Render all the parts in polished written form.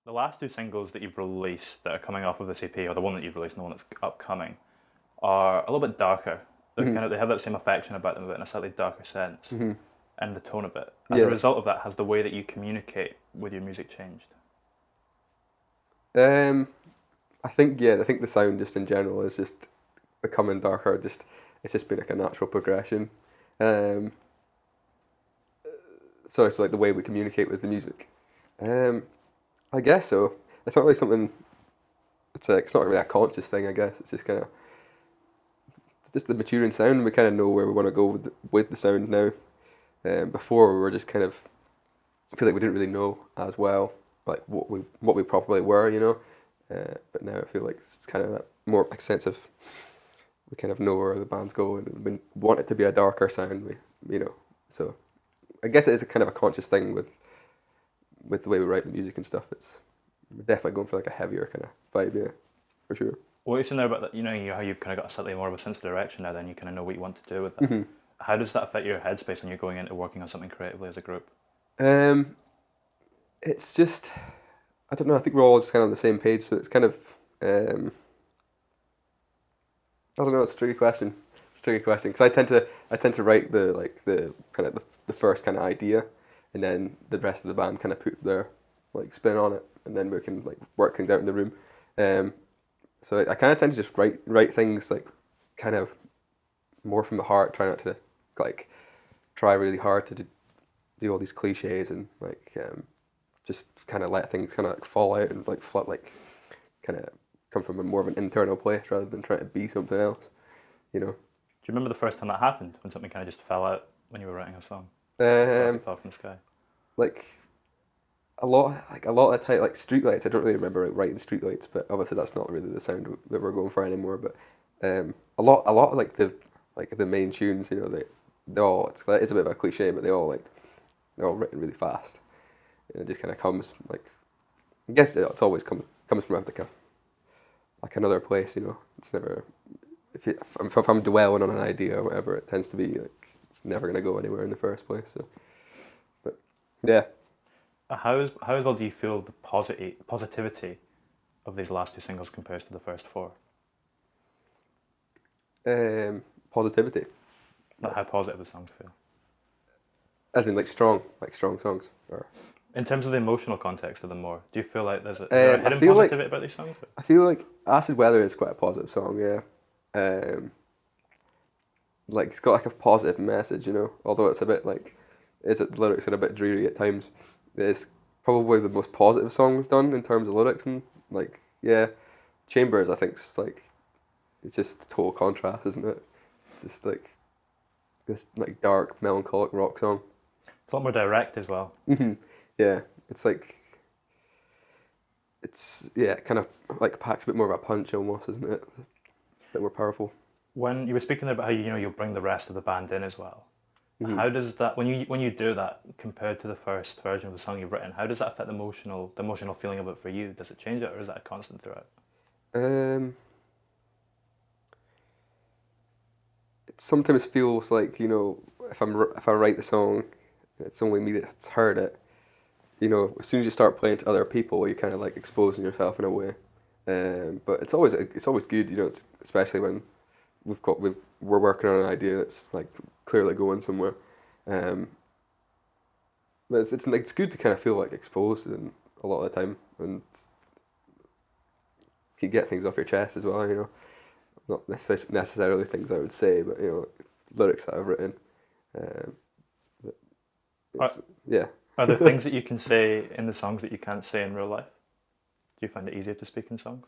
The last two singles that you've released that are coming off of this EP, or the one that you've released and the one that's upcoming, are a little bit darker. Hmm. They have that same affection about them, but in a slightly darker sense, Hmm. and the tone of it. As a Yeah. result of that, has the way that you communicate with your music changed? Um, I think I think the sound just in general is just becoming darker. Just it's just been like a natural progression. Um, so it's like the way we communicate with the music. Um, I guess so. It's not really something. It's not really a conscious thing. I guess it's just kind of just the maturing sound. We kind of know where we want to go with the sound now. Before we were just kind of I feel like we didn't really know as well like what we probably were, you know. But now I feel like it's kind of that more like sense of we kind of know where the band's going and we want it to be a darker sound. You know, so I guess it is a kind of a conscious thing with the way we write the music and stuff. We're definitely going for like a heavier kind of vibe, yeah, for sure. What you're saying there about that, how you've kind of got a slightly more of a sense of direction now, then you kind of know what you want to do with that. Hmm. How does that affect your headspace when you're going into working on something creatively as a group? Um, it's just I don't know. I think we're all just kind of on the same page, so it's kind of um, I don't know. It's a tricky question. It's a tricky question because I tend to write the kind of the first kind of idea, and then the rest of the band kind of put their like spin on it, and then we can like work things out in the room. Um, so I kind of tend to just write things like kind of more from the heart. Try not to like try really hard to do all these cliches and like just kind of let things kind of like fall out and like flood like kind of come from a more of an internal place rather than trying to be something else, you know. Do you remember the first time that happened when something kind of just fell out when you were writing a song? Felt like Um, it fell from the sky. like a lot of the time, like streetlights. I don't really remember like, writing streetlights, but obviously that's not really the sound that we're going for anymore. But a lot of like the main tunes, you know, they all it's a bit of a cliche, but they're all written really fast. And it just kind of comes like I guess it's always comes from like another place, you know. It's never if I'm dwelling on an idea or whatever, it tends to be like never gonna go anywhere in the first place. So, but yeah. How as well do you feel the positivity of these last two singles compares to the first four? Positivity, Like how positive the songs feel. as in like strong songs. Or In terms of the emotional context of them more, do you feel like is there a I hidden feel positivity about these songs? I feel like Acid Weather is quite a positive song. Yeah, um, like it's got like a positive message, you know. Although it's a bit like, the lyrics are a bit dreary at times. It's probably the most positive song we've done in terms of lyrics and like yeah, Chambers I think is like it's just a total contrast, isn't it? It's just like this like dark melancholic rock song. It's a lot more direct as well. Hmm. Yeah, it's like it's yeah, kind of like packs a bit more of a punch almost, isn't it? A bit more powerful. When you were speaking about how you'll bring the rest of the band in as well, Hmm. how does that when you do that compared to the first version of the song you've written, how does that affect the emotional feeling of it for you? Does it change it, or is that a constant throughout? Um, it sometimes feels like you know if I write the song, it's only me that's heard it. You know, as soon as you start playing to other people, you kind of like exposing yourself in a way. But it's always good, you know, especially when we're working on an idea that's like clearly going somewhere. Um, but it's like it's good to kind of feel like exposed and a lot of the time and you get things off your chest as well. You know, not necessarily things I would say, but you know, lyrics that I've written. Um, but Are, it's yeah. are there things that you can say in the songs that you can't say in real life? Do you find it easier to speak in songs?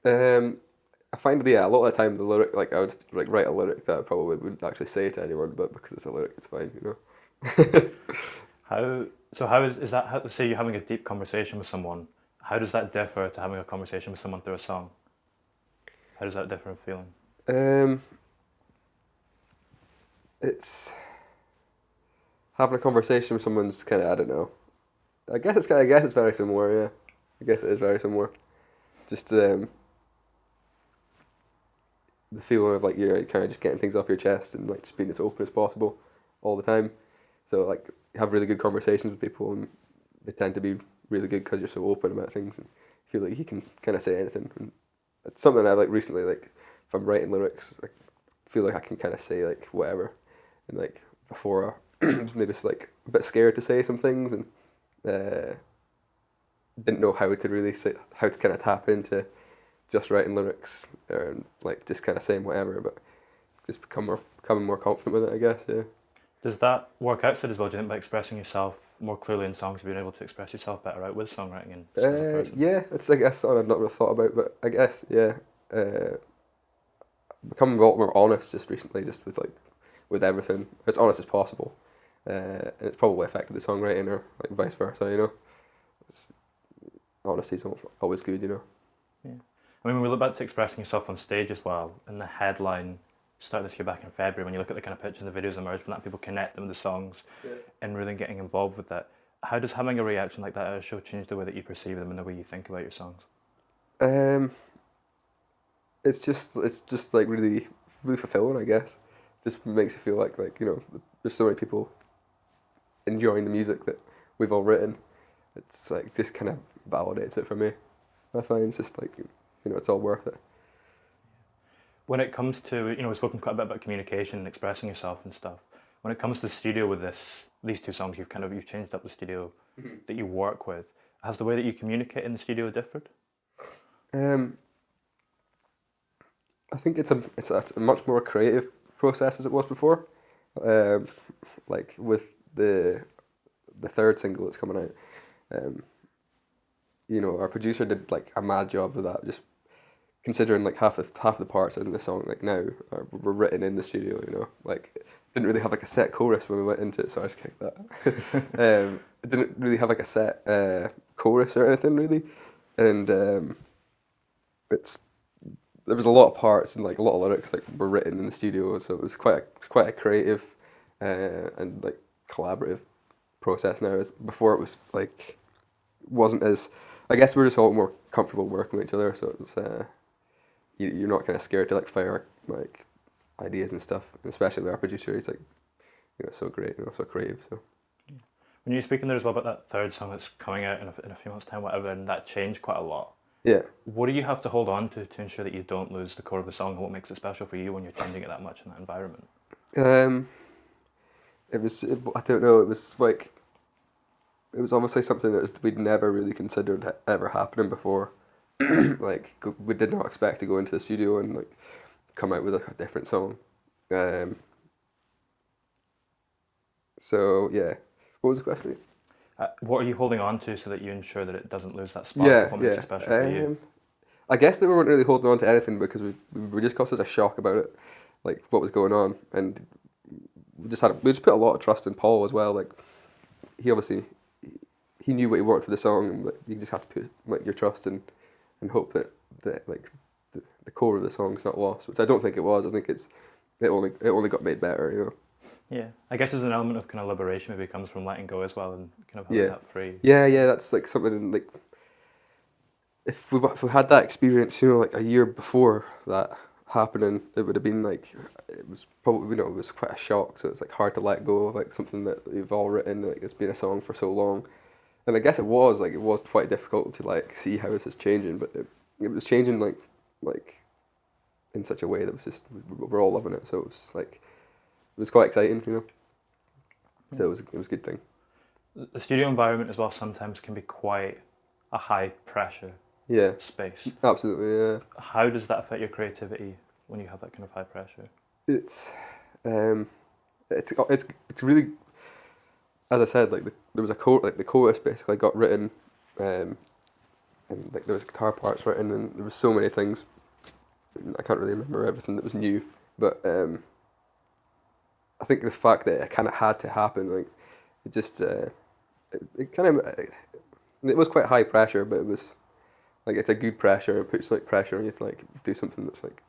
Um, I find a lot of the time the lyric like I would like write a lyric that I probably wouldn't actually say to anyone, but because it's a lyric, it's fine. You know. How is that? Say you're having a deep conversation with someone. How does that differ to having a conversation with someone through a song? How does that differ in feeling? um, it's having a conversation with someone's kind of I don't know. I guess it's very similar. Yeah, I guess it is very similar. Just the feeling of like you're kind of just getting things off your chest and like just being as open as possible all the time. So like have really good conversations with people and they tend to be really good because you're so open about things and feel like you can kind of say anything. And it's something I like recently. Like if I'm writing lyrics, I feel like I can kind of say like whatever. And like before, I was maybe just like a bit scared to say some things and didn't know how to really say how to kind of tap into just writing lyrics and like just kind of saying whatever, but just becoming more confident with it, I guess. Yeah. Does that work outside as well? Do you think by expressing yourself more clearly in songs, being able to express yourself better out with songwriting and just as a person? Yeah, it's I guess something I've not really thought about, but I guess yeah, becoming a lot more honest just recently, just with like with everything, as honest as possible, and it's probably affected the songwriting or like vice versa. You know, it's, honesty's always good. You know. Yeah. I mean, when we look back to expressing yourself on stage as well, in the headline, start this year back in February, when you look at the kind of pictures and the videos emerge from that, people connect them with the songs and really getting involved with that. How does having a reaction like that at a show change the way that you perceive them and the way you think about your songs? It's just like really fulfilling, I guess. Just makes you feel like you know there's so many people enjoying the music that we've all written. It's like just kind of validates it for me. I find it's just like you know it's all worth it. When it comes to, we've spoken quite a bit about communication and expressing yourself and stuff. When it comes to the studio with these two songs, you've changed up the studio that you work with. Has the way that you communicate in the studio differed? I think it's a much more creative process as it was before. Like with the third single that's coming out, you know, our producer did like a mad job with that. Just considering like half the parts in the song like now were written in the studio. You know, like didn't really have like a set chorus when we went into it. So I just kicked that. It didn't really have like a set chorus or anything really, and there was a lot of parts and like a lot of lyrics like were written in the studio, so it was quite a creative and like collaborative process now. As before, it was like wasn't as I guess we're just all more comfortable working with each other, so it's you're not kind of scared to like fire like ideas and stuff, especially with our producer. He's like so great, so creative. So when you're speaking there as well about that third song that's coming out in a few months' time, whatever, and that changed quite a lot. Yeah. What do you have to hold on to ensure that you don't lose the core of the song? What makes it special for you when you're changing it that much in that environment? I don't know. It was like it was obviously something that we'd never really considered ever happening before. Like we did not expect to go into the studio and like come out with like a different song. So yeah, what was the question? What are you holding on to so that you ensure that it doesn't lose that spark of what makes it special for you? I guess that we weren't really holding on to anything because we just got such a shock about it, like what was going on, and we just put a lot of trust in Paul as well. Like he obviously he knew what he wanted for the song, and like, you just have to put like your trust in and hope that the core of the song's not lost, which I don't think it was. I think it only got made better, you know. Yeah, I guess there's an element of kind of liberation maybe comes from letting go as well and kind of having that free. Yeah, that's like something like if we had that experience, you know, like a year before that happening, it would have been like it was probably it was quite a shock. So it's like hard to let go of like something that you've all written, like it's been a song for so long, and I guess it was quite difficult to like see how this is changing, but it was changing like in such a way that was just we're all loving it. So it was like. It was quite exciting, you know. So it was a good thing. The studio environment as well sometimes can be quite a high pressure space. Absolutely, yeah. How does that affect your creativity when you have that kind of high pressure? It's really, as I said, like there was the chorus basically got written, and like there was guitar parts written, and there was so many things. I can't really remember everything that was new, but I think the fact that it kind of had to happen, like, it just, it was quite high pressure, but it was, like, it's a good pressure. It puts, like, pressure on you to, like, do something that's, like,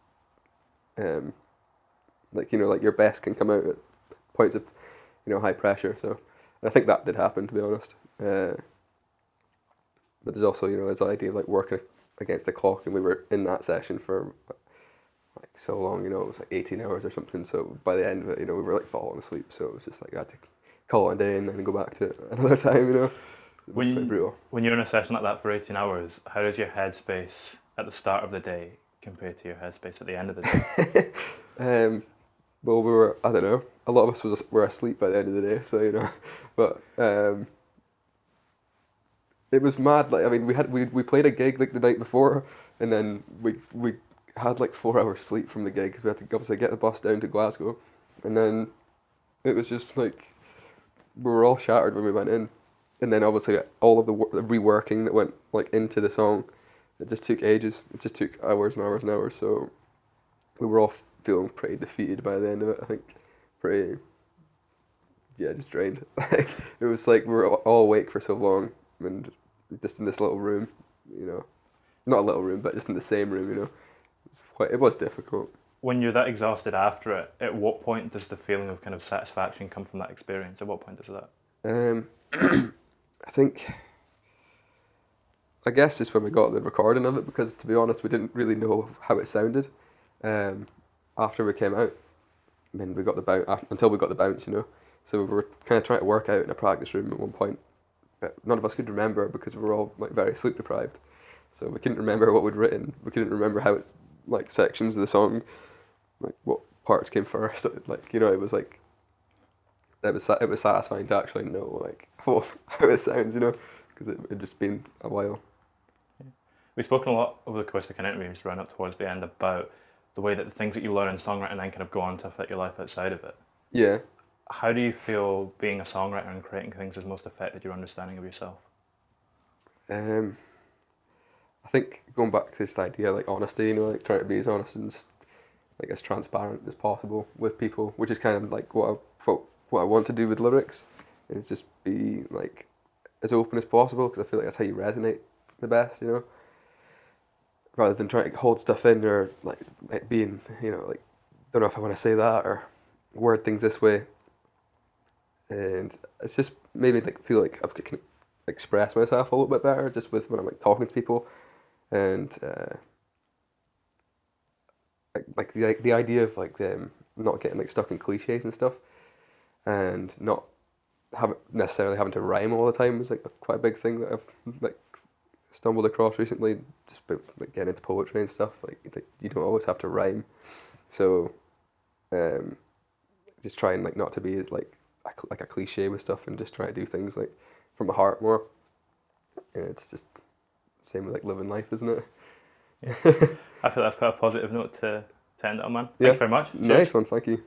like your best can come out at points of, high pressure. So I think that did happen, to be honest. But there's also, there's the idea of, like, working against the clock, and we were in that session for like so long, it was like 18 hours or something. So by the end of it, we were like falling asleep. So it was just like I had to call it a day and then go back to it another time, It was pretty brutal. When you're in a session like that for 18 hours, how does your headspace at the start of the day compare to your headspace at the end of the day? Well, I don't know, a lot of us were asleep by the end of the day, so, you know, but it was mad. Like, I mean, we played a gig like the night before, and then we had like 4 hours sleep from the gig because we had to obviously get the bus down to Glasgow, and then it was just like we were all shattered when we went in, and then obviously all of the reworking that went like into the song, it just took ages. It just took hours and hours and hours. So we were all feeling pretty defeated by the end of it. I think pretty, yeah, just drained. Like it was like we were all awake for so long and just in this little room, you know, not a little room, but just in the same room, you know. It was difficult. When you're that exhausted after it, at what point does the feeling of kind of satisfaction come from that experience? At what point does that? I guess just when we got the recording of it, because to be honest, we didn't really know how it sounded after we came out. I mean, we got the bounce until we got the bounce, you know. So we were kind of trying to work out in a practice room at one point. But none of us could remember because we were all like very sleep deprived. So we couldn't remember what we'd written. We couldn't remember how it, like sections of the song, like what parts came first. Like, you know, it was like it was satisfying to actually know like how it sounds, you know, because it had just been a while. We've spoken a lot over the course of the kind of interviews run up towards the end about the way that the things that you learn in songwriting then kind of go on to affect your life outside of it. Yeah. How do you feel being a songwriter and creating things has most affected your understanding of yourself? I think going back to this idea like honesty, you know, like trying to be as honest and just like as transparent as possible with people, which is kind of like what I want to do with lyrics, is just be like as open as possible because I feel like that's how you resonate the best, you know. Rather than trying to hold stuff in or like being, you know, like don't know if I want to say that or word things this way, and it's just made me like feel like I can express myself a little bit better just with when I'm like talking to people, and like the idea of like not getting like stuck in cliches and stuff, and not necessarily having to rhyme all the time is like quite a big thing that I've like stumbled across recently, just by, like getting into poetry and stuff. Like you don't always have to rhyme, so just trying like not to be as like a cliche with stuff and just try to do things like from the heart more. And it's just same with like living life, isn't it? Yeah. I feel that's quite a positive note to end it on, man. Yeah. Thanks very much. Cheers. Nice one, thank you.